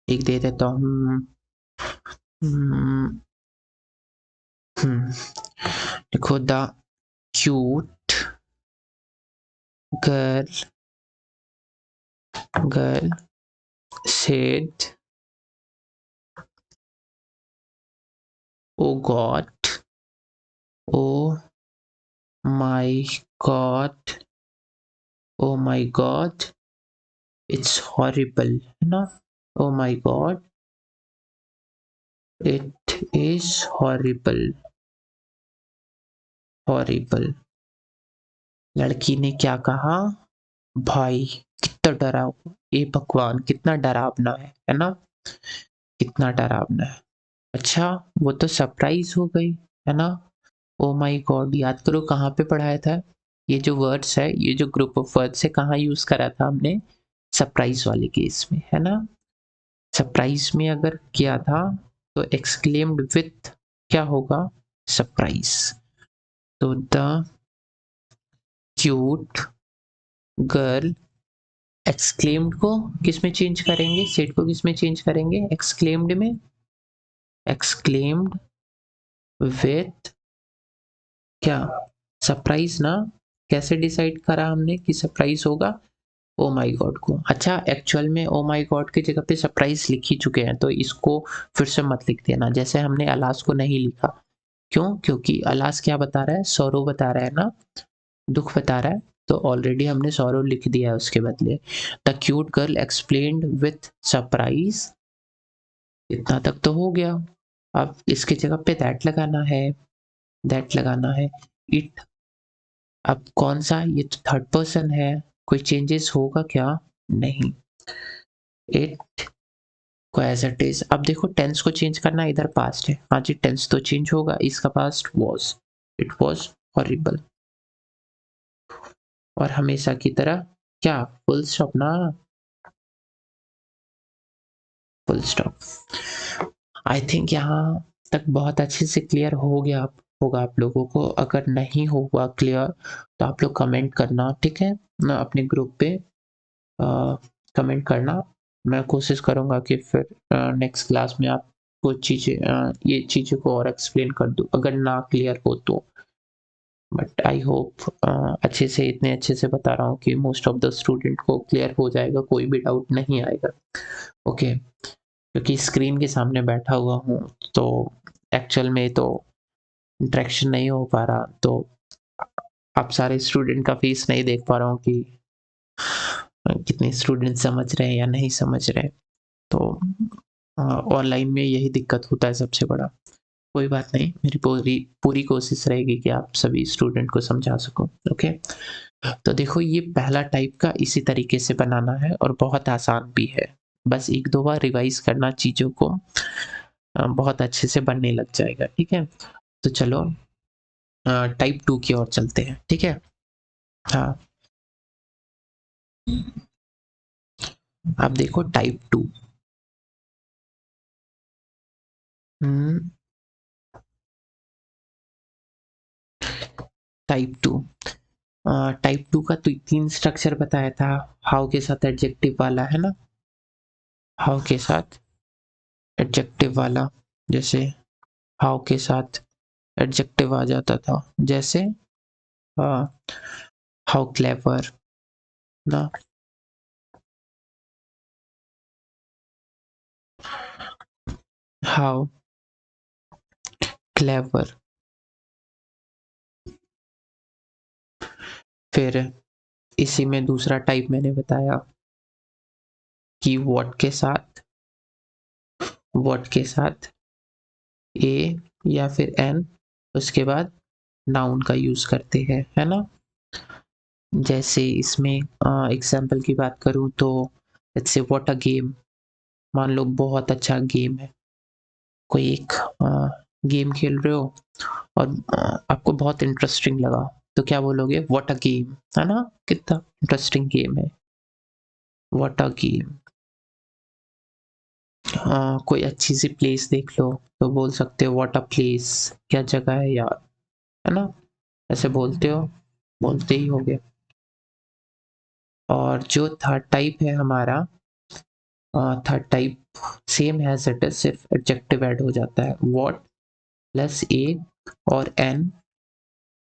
एक दे देता हूँ, देखो, the cute girl said, oh god, oh my god, oh my god, it's horrible, है ना, oh my god, it is horrible, horrible. लड़की ने क्या कहा? भाई कितना डरा, ए भगवान कितना डरावना है ना, कितना डरावना है। अच्छा वो तो सरप्राइज हो गई है ना। ओ माय गॉड, याद करो कहाँ पे पढ़ाया था ये जो वर्ड्स है, ये जो ग्रुप ऑफ वर्ड्स है कहाँ यूज करा था हमने? सरप्राइज वाले केस में है ना। सरप्राइज में अगर किया था तो एक्सक्लेम्ड विथ क्या होगा? सरप्राइज। तो द क्यूट गर्ल, एक्सक्लेम्ड को किस में चेंज करेंगे? सेट को किस में चेंज करेंगे? एक्सक्लेम्ड में। एक्सक्लेम्ड विथ क्या? सरप्राइज ना। कैसे डिसाइड करा हमने कि सरप्राइज होगा? ओ माय गॉड को। अच्छा एक्चुअल में ओ माय गॉड की जगह पे सरप्राइज लिख ही चुके हैं, तो इसको फिर से मत लिख देना, जैसे हमने अलास को नहीं लिखा। क्यों? क्योंकि अलास क्या बता रहा है? सौरव बता रहा है ना, दुख बता रहा है, तो ऑलरेडी हमने सौरव लिख दिया है उसके बदले। The cute girl explained with surprise, इतना तक तो हो गया। अब इसके जगह पे दैट लगाना है, दैट लगाना है। इट, अब कौन सा? ये तो थर्ड पर्सन है, कोई चेंजेस होगा क्या? नहीं। इट को एज इट इज। अब देखो टेंस को चेंज करना, इधर पास्ट है, हाँ जी टेंस तो चेंज होगा, इसका past was, it was horrible. और हमेशा की तरह क्या? फुल स्टॉप ना, फुल स्टॉप। आई थिंक यहाँ तक बहुत अच्छे से क्लियर हो गया होगा आप लोगों को। अगर नहीं हुआ क्लियर तो आप लोग कमेंट करना, ठीक है ना, अपने ग्रुप पे कमेंट करना। मैं कोशिश करूंगा कि फिर नेक्स्ट क्लास में आपको चीज़ें ये चीज़ों को और एक्सप्लेन कर दूं अगर ना क्लियर हो तो। बट आई होप अच्छे से, इतने अच्छे से बता रहा हूँ कि मोस्ट ऑफ द स्टूडेंट को क्लियर हो जाएगा, कोई भी डाउट नहीं आएगा। ओके क्योंकि स्क्रीन के सामने बैठा हुआ हूँ तो एक्चुअल में तो इंटरेक्शन नहीं हो पा रहा, तो आप सारे स्टूडेंट का फेस नहीं देख पा रहा हूँ कि कितने स्टूडेंट समझ रहे हैं या नहीं समझ रहे। तो ऑनलाइन में यही दिक्कत होता है सबसे बड़ा। कोई बात नहीं, मेरी पूरी पूरी कोशिश रहेगी कि आप सभी स्टूडेंट को समझा सकूं। ओके तो देखो ये पहला टाइप का इसी तरीके से बनाना है और बहुत आसान भी है, बस एक दो बार रिवाइज करना चीज़ों को, बहुत अच्छे से बनने लग जाएगा। ठीक है तो चलो टाइप 2 की ओर चलते हैं। ठीक है हाँ, अब देखो टाइप 2। टाइप 2, टाइप 2 का तो 3 स्ट्रक्चर बताया था। हाउ के साथ एडजेक्टिव वाला है ना, हाउ के साथ एडजेक्टिव वाला, जैसे हाउ के साथ एडजेक्टिव आ जाता था, जैसे हाउ क्लेवर ना, हाउ क्लेवर। फिर इसी में दूसरा टाइप मैंने बताया कि व्हाट के साथ ए या फिर एन, उसके बाद नाउन का यूज करते हैं, है ना। जैसे इसमें एग्जाम्पल की बात करूं तो let's say what a game, मान लो बहुत अच्छा गेम है, कोई एक गेम खेल रहे हो और आपको बहुत इंटरेस्टिंग लगा, तो क्या बोलोगे? व्हाट अ गेम, है ना, कितना इंटरेस्टिंग गेम है, व्हाट अ गेम। कोई अच्छी सी प्लेस देख लो तो बोल सकते हो व्हाट अ प्लेस, क्या जगह है यार, है ना, ऐसे बोलते हो, बोलते ही होगे। और जो थर्ड टाइप है हमारा, third type same as it is, सिर्फ एडजेक्टिव ऐड हो जाता है, व्हाट प्लस ए और एन,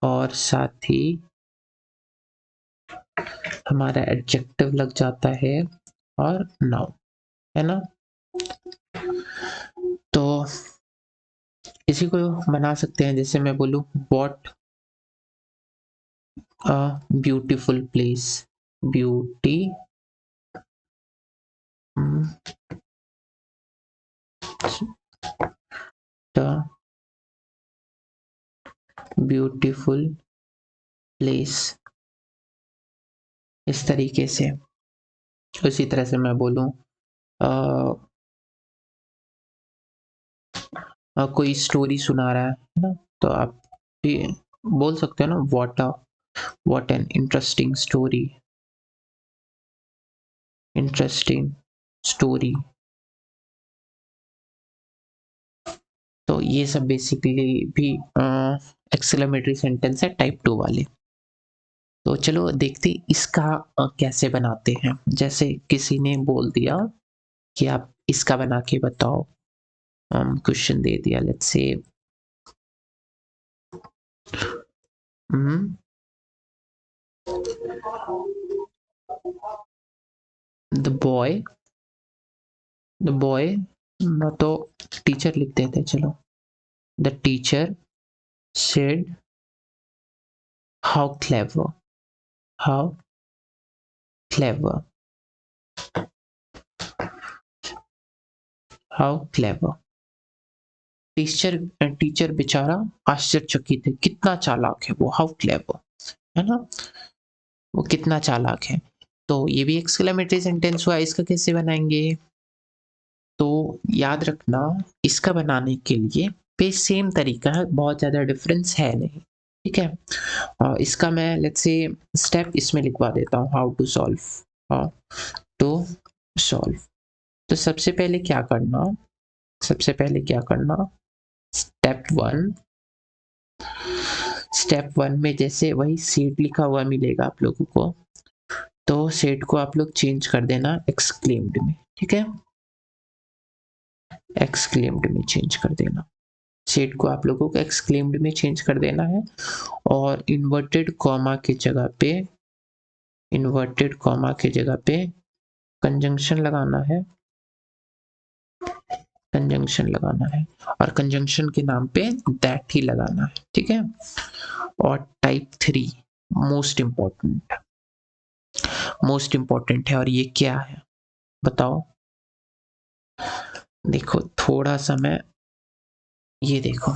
और साथ ही हमारा एडजेक्टिव लग जाता है और नाउन, है ना। तो इसी को बना सकते हैं, जैसे मैं बोलूं what a beautiful place, beauty the beautiful place, इस तरीके से। उसी तरह से मैं बोलूँ कोई स्टोरी सुना रहा है ना? तो आप भी बोल सकते हो ना, what an interesting story, interesting story. तो ये सब बेसिकली भी एक्सक्लेमेटरी सेंटेंस है टाइप 2 वाले। तो चलो देखते इसका कैसे बनाते हैं। जैसे किसी ने बोल दिया कि आप इसका बना के बताओ, क्वेश्चन दे दिया, लेट्स से द बॉय ना, तो टीचर लिख देते, चलो the teacher said how clever, how clever, how clever. Teacher teacher बेचारा आश्चर्यचकित है, कितना चालाक है वो, हाउ क्लेवर, है ना, वो कितना चालाक है। तो ये भी एक्सक्लेमेटरी सेंटेंस हुआ। इसका कैसे बनाएंगे? तो याद रखना, इसका बनाने के लिए पे सेम तरीका है, बहुत ज्यादा डिफरेंस है नहीं, ठीक है। इसका मैं लेट्स से स्टेप इसमें लिखवा देता हूँ, how to solve, how to solve. तो सबसे पहले क्या करना, सबसे पहले क्या करना, स्टेप वन में जैसे वही सेट लिखा हुआ मिलेगा आप लोगों को, तो सेट को आप लोग चेंज कर देना एक्सक्लेम्ड में, ठीक है, एक्सक्लेम्ड में चेंज कर देना। सेट को आप लोगों को एक्सक्लेम्ड में चेंज कर देना है, और इन्वर्टेड कॉमा की जगह पे, इन्वर्टेड कॉमा की जगह पे कंजंक्शन लगाना है, कंजंक्शन लगाना है, और कंजंक्शन के नाम पे दैट ही लगाना है, ठीक है। और type 3 most important, most important है, और ये क्या है बताओ? देखो थोड़ा सा मैं, ये देखो,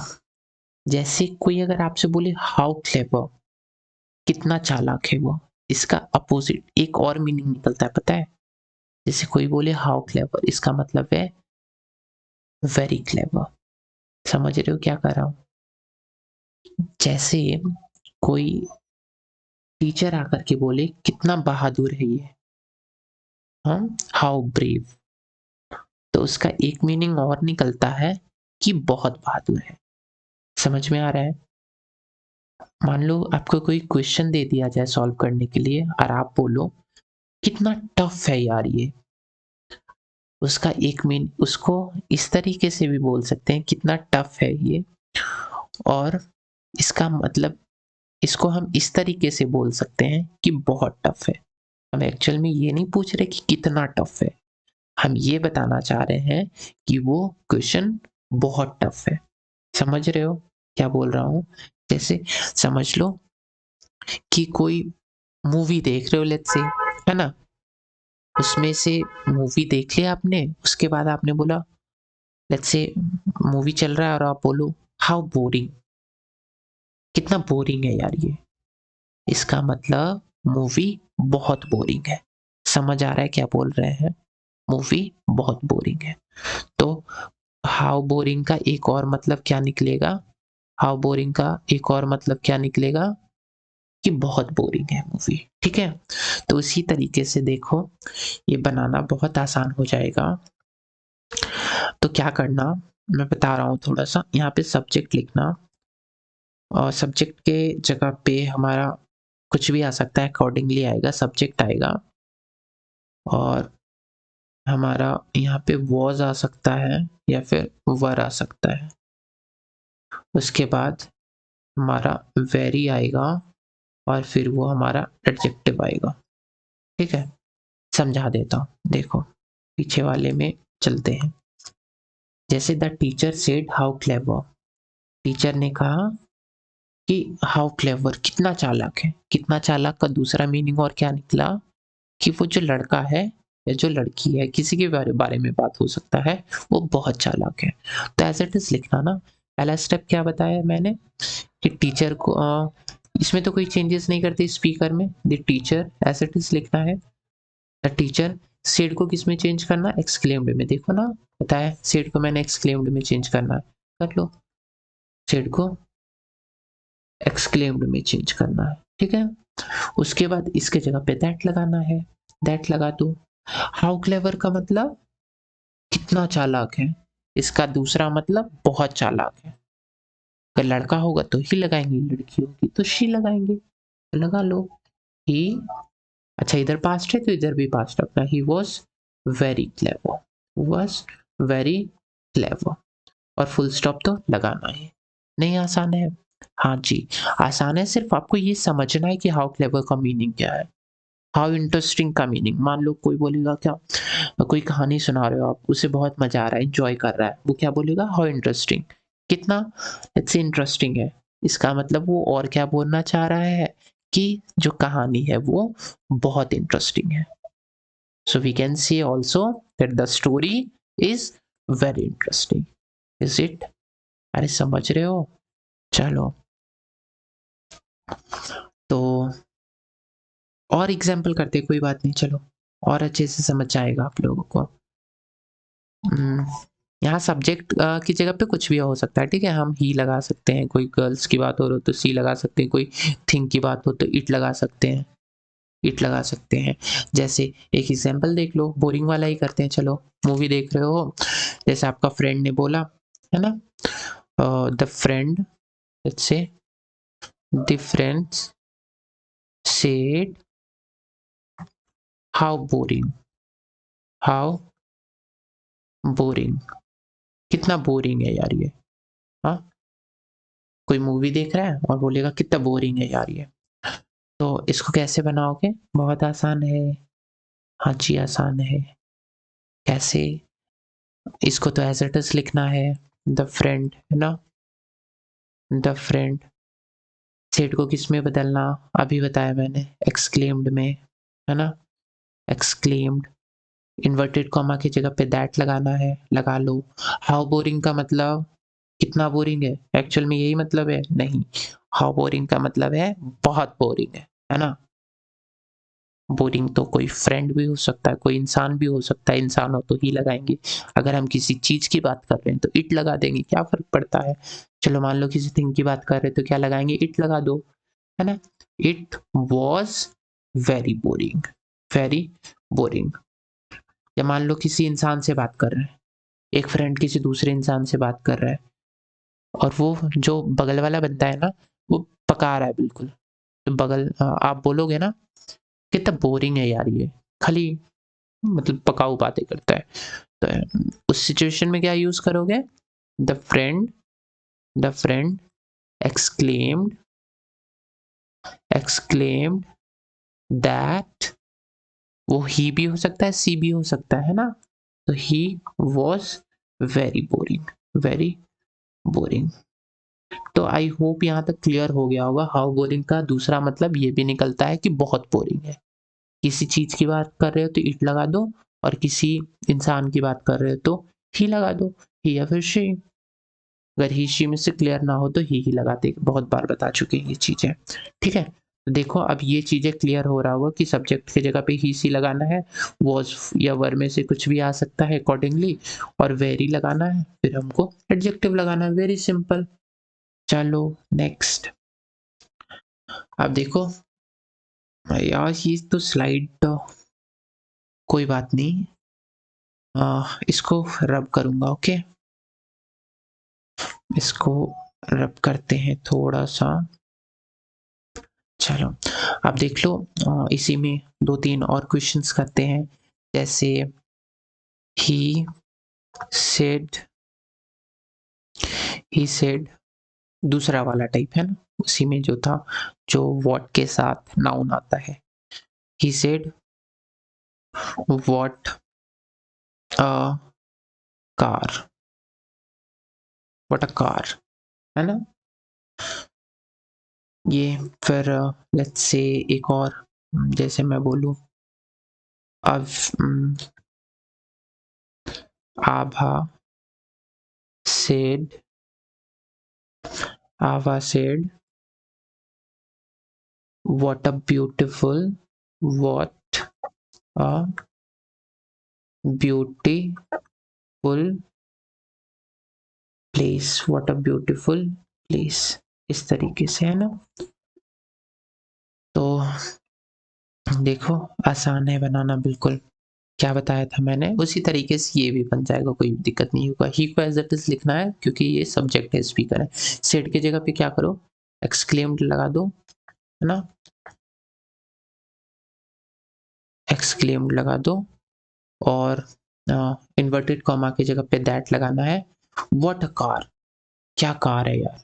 जैसे कोई अगर आपसे बोले हाउ क्लेवर, कितना चालाक है वो, इसका अपोजिट एक और मीनिंग निकलता है, पता है? जैसे कोई बोले हाउ क्लेवर, इसका मतलब है वेरी क्लेवर। समझ रहे हो क्या कर रहा हूं? जैसे कोई टीचर आकर के बोले कितना बहादुर है ये, हम हाउ ब्रेव, तो उसका एक मीनिंग और निकलता है कि बहुत बहादुर है। समझ में आ रहा है? मान लो आपको कोई क्वेश्चन दे दिया जाए सॉल्व करने के लिए, और आप बोलो कितना टफ है यार ये, उसका एक मीन, उसको इस तरीके से भी बोल सकते हैं कितना टफ है ये, और इसका मतलब इसको हम इस तरीके से बोल सकते हैं कि बहुत टफ है। हम एक्चुअल में ये नहीं पूछ रहे कि कितना टफ है, हम ये बताना चाह रहे हैं कि वो क्वेश्चन बहुत टफ है। समझ रहे हो क्या बोल रहा हूं? जैसे समझ लो कि कोई मूवी देख रहे हो लेट्स से, है ना, उसमें से मूवी देख लिया आपने, उसके बाद आपने बोला लेट्स से मूवी चल रहा है और आप बोलो हाउ बोरिंग, कितना बोरिंग है यार ये, इसका मतलब मूवी बहुत बोरिंग है। समझ आ रहा है क्या बोल रहे हैं? मूवी बहुत बोरिंग है। तो हाउ बोरिंग का एक और मतलब क्या निकलेगा, हाउ बोरिंग का एक और मतलब क्या निकलेगा कि बहुत बोरिंग है मूवी, ठीक है। तो इसी तरीके से देखो, ये बनाना बहुत आसान हो जाएगा। तो क्या करना, मैं बता रहा हूँ थोड़ा सा, यहाँ पे सब्जेक्ट लिखना, और सब्जेक्ट के जगह पे हमारा कुछ भी आ सकता है, अकॉर्डिंगली आएगा, सब्जेक्ट आएगा, और हमारा यहाँ पे वॉज आ सकता है या फिर वर आ सकता है। उसके बाद हमारा वेरी आएगा, और फिर वो हमारा एडजेक्टिव आएगा, ठीक है। समझा देता हूँ, देखो पीछे वाले में चलते हैं। जैसे the teacher said how clever, teacher ने कहा कि हाउ क्लेवर, कितना चालाक है। कितना चालाक का दूसरा मीनिंग और क्या निकला कि वो जो लड़का है या जो लड़की है, किसी के बारे में बात हो सकता है, वो बहुत चालाक है। तो एज इट इज लिखना ना, पहला स्टेप क्या बताया मैंने कि टीचर को इसमें तो कोई चेंजेस नहीं करते स्पीकर में, the teacher as it is लिखना है। द टीचर, सेड को किस में चेंज करना है, एक्सक्लेम्ड में। देखो ना बताया, सेड को मैंने एक्सक्लेम्ड में चेंज करना है, कर लो। सेड को एक्सक्लेम्ड में चेंज करना है, ठीक है। उसके बाद इसके जगह पे दैट लगाना है, दैट लगा दो। हाउ क्लेवर का मतलब कितना चालाक है, इसका दूसरा मतलब बहुत चालाक है। अगर लड़का होगा तो ही लगाएंगे, लड़की होगी तो शी लगाएंगे, लगा लो ही। अच्छा इधर पास्ट है तो इधर भी पास्ट रखना, he was very clever, was very clever. और फुल स्टॉप तो लगाना है, नहीं आसान है। हाँ जी आसान है, सिर्फ आपको ये समझना है कि हाउ क्लेवर का मीनिंग क्या है, हाउ इंटरेस्टिंग का मीनिंग। मान लो कोई बोलेगा क्या, कोई कहानी सुना रहे हो आप, उसे बहुत मजा आ रहा है, एंजॉय कर रहा है, वो क्या बोलेगा, हाउ इंटरेस्टिंग। कितना इट्स इंटरेस्टिंग है, इसका मतलब वो और क्या बोलना चाह रहा है कि जो कहानी है वो बहुत इंटरेस्टिंग है। So we can say also that the story is very interesting, is it. अरे समझ रहे हो, चलो तो और एग्जाम्पल करते, कोई बात नहीं, चलो और अच्छे से समझ जाएगा आप लोगों को। यहाँ सब्जेक्ट की जगह पे कुछ भी हो सकता है, ठीक है। हम ही लगा सकते हैं, कोई गर्ल्स की बात हो रही हो तो सी लगा सकते हैं, कोई थिंग की बात हो तो इट लगा सकते हैं, इट लगा सकते हैं। जैसे एक एग्जांपल देख लो, बोरिंग वाला ही करते हैं, चलो मूवी देख रहे हो, जैसे आपका फ्रेंड ने बोला है ना, the friend, let's say the friends said how boring, how boring, कितना बोरिंग है यार ये। हाँ कोई मूवी देख रहा है और बोलेगा कितना बोरिंग है यार ये, तो इसको कैसे बनाओगे, बहुत आसान है। हाँ जी आसान है, कैसे, इसको तो एज इट इज लिखना है, द फ्रेंड है ना, द फ्रेंड। सेड को किस में बदलना, अभी बताया मैंने, एक्सक्लेम्ड में, है ना, एक्सक्लेम्ड। इन्वर्टेड कॉमा की जगह पे दैट लगाना है, लगा लो। हाउ बोरिंग का मतलब कितना बोरिंग है, एक्चुअल में यही मतलब है, नहीं, हाउ बोरिंग का मतलब है बहुत बोरिंग है ना। बोरिंग तो कोई फ्रेंड भी हो सकता है, कोई इंसान भी हो सकता है, इंसान हो तो ही लगाएंगे। अगर हम किसी चीज की बात कर रहे हैं तो इट लगा देंगे, क्या फर्क पड़ता है। चलो मान लो किसी थिंग की बात कर रहे हैं तो क्या लगाएंगे, इट लगा दो, है ना। It was very boring, very boring. या मान लो किसी इंसान से बात कर रहे हैं, एक फ्रेंड किसी दूसरे इंसान से बात कर रहा है और वो जो बगल वाला बंदा है ना, वो पका रहा है बिल्कुल, तो बगल आप बोलोगे ना कितना बोरिंग है यार ये, खाली मतलब पकाऊ बातें करता है। तो उस सिचुएशन में क्या यूज करोगे, the friend, the friend exclaimed, exclaimed that, वो ही भी हो सकता है सी भी हो सकता है ना, तो he was very boring, very boring. तो आई होप यहाँ तक क्लियर हो गया होगा, हाउ बोरिंग का दूसरा मतलब ये भी निकलता है कि बहुत बोरिंग है। किसी चीज की बात कर रहे हो तो इट लगा दो, और किसी इंसान की बात कर रहे हो तो ही लगा दो, ही या फिर शी। अगर ही शी में से क्लियर ना हो तो ही लगाते, बहुत बार बता चुके हैं ये चीजें, ठीक है। तो देखो अब ये चीजें क्लियर हो रहा होगा कि सब्जेक्ट की जगह पे ही सी लगाना है, वॉज या वर में से कुछ भी आ सकता है अकॉर्डिंगली, और वेरी लगाना है, फिर हमको एडजेक्टिव लगाना है, वेरी सिंपल। चलो नेक्स्ट, अब देखो यार ये तो स्लाइड तो कोई बात नहीं, इसको रब करूंगा, ओके, इसको रब करते हैं थोड़ा सा। चलो अब देख लो, इसी में दो तीन और क्वेश्चंस करते हैं, जैसे ही सेड, ही सेड दूसरा वाला टाइप है ना, उसी में जो था, जो व्हाट के साथ नाउन आता है, he said what a car, what a car, है ना। ये फिर लेट्स से एक और, जैसे मैं बोलूं अब Abha said Ava said, what a beautiful place, what a beautiful place, इस तरीके से है ना। तो देखो आसान है बनाना बिल्कुल, क्या बताया था मैंने उसी तरीके से ये भी बन जाएगा, कोई दिक्कत नहीं होगा। ही को एज इट इज लिखना है क्योंकि ये सब्जेक्ट है, स्पीकर है। सेड की जगह पे क्या करो, एक्सक्लेम्ड लगा दो, है ना, एक्सक्लेम्ड लगा दो, और इन्वर्टेड कॉमा की जगह पे दैट लगाना है। व्हाट अ कार, क्या कार है यार,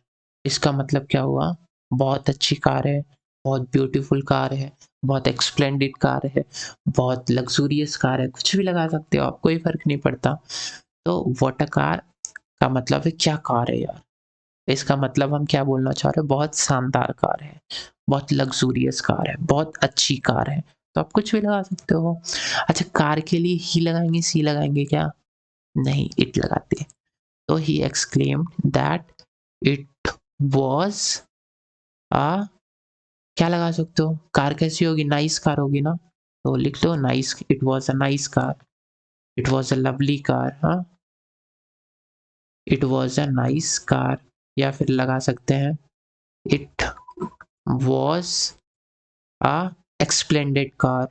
इसका मतलब क्या हुआ, बहुत अच्छी कार है, बहुत ब्यूटीफुल कार है, बहुत एक्सप्लेंडेड कार है, बहुत लग्जूरियस कार है, कुछ भी लगा सकते हो आप, कोई फर्क नहीं पड़ता। तो व्हाट अ कार का मतलब है क्या कार है यार, इसका मतलब हम क्या बोलना चाह रहे हैं, बहुत शानदार कार है, बहुत लग्जूरियस कार है, बहुत अच्छी कार है, तो आप कुछ भी लगा सकते हो। अच्छा, कार के लिए ही लगाएंगे, सी लगाएंगे क्या, नहीं, इट लगाते। तो ही exclaimed that it was a, क्या लगा सकते हो, कार कैसी होगी, नाइस कार होगी ना, तो लिख दो nice, it was a nice car, it was a lovely car, हाँ, it was a nice car. या फिर लगा सकते हैं it was a splendid car,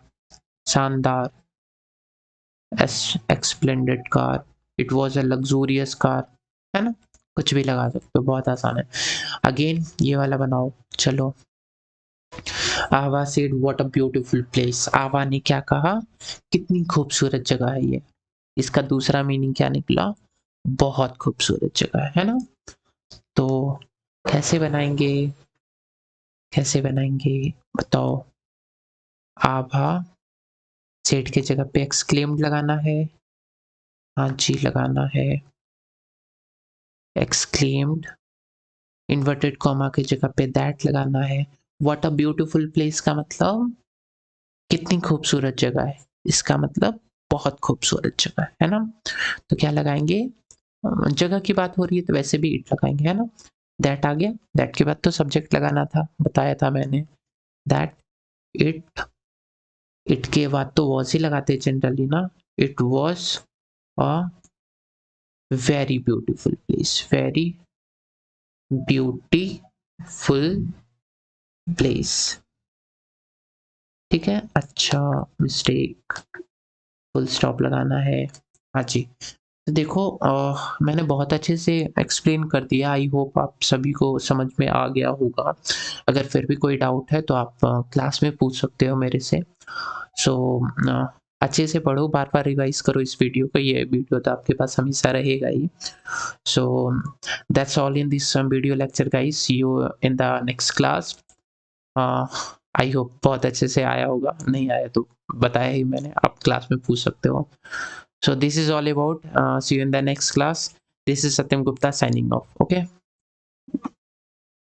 शानदार, splendid car, it was a luxurious car, है ना, कुछ भी लगा सकते हो, बहुत आसान है। अगेन ये वाला बनाओ, चलो। आवा said what a beautiful place, आवा ने क्या कहा, कितनी खूबसूरत जगह है ये, इसका दूसरा मीनिंग क्या निकला, बहुत खूबसूरत जगह है ना। तो कैसे बनाएंगे, कैसे बनाएंगे बताओ। आभा सेड की जगह पे एक्सक्लेम्ड लगाना है, हाँ जी लगाना है, एक्सक्लेम्ड, इन्वर्टेड कॉमा की जगह पे दैट लगाना है। व्हाट अ ब्यूटीफुल प्लेस का मतलब कितनी खूबसूरत जगह है, इसका मतलब बहुत खूबसूरत जगह है ना। तो क्या लगाएंगे, जगह की बात हो रही है तो वैसे भी इट लगाएंगे, है ना। दैट आ गया, दैट के बाद तो सब्जेक्ट लगाना था, बताया था मैंने, दैट इट, इट के बाद तो वॉज ही लगाते जनरली ना, it was a very beautiful place, very beautiful place, ठीक है। अच्छा, मिस्टेक, फुल स्टॉप लगाना है, हाँ जी। तो देखो मैंने बहुत अच्छे से एक्सप्लेन कर दिया, आई होप आप सभी को समझ में आ गया होगा। अगर फिर भी कोई डाउट है तो आप क्लास में पूछ सकते हो मेरे से। सो अच्छे से पढ़ो, बार बार रिवाइज करो इस वीडियो को, ये वीडियो तो आपके पास हमेशा रहेगा ही। So that's all in this video lecture guys, see you in the next class. I hope बहुत अच्छे से आया होगा, नहीं आया तो बताया ही मैंने, आप क्लास में पूछ सकते हो। So this is all about, see you in the next class. This is Satyam Gupta signing off. Okay.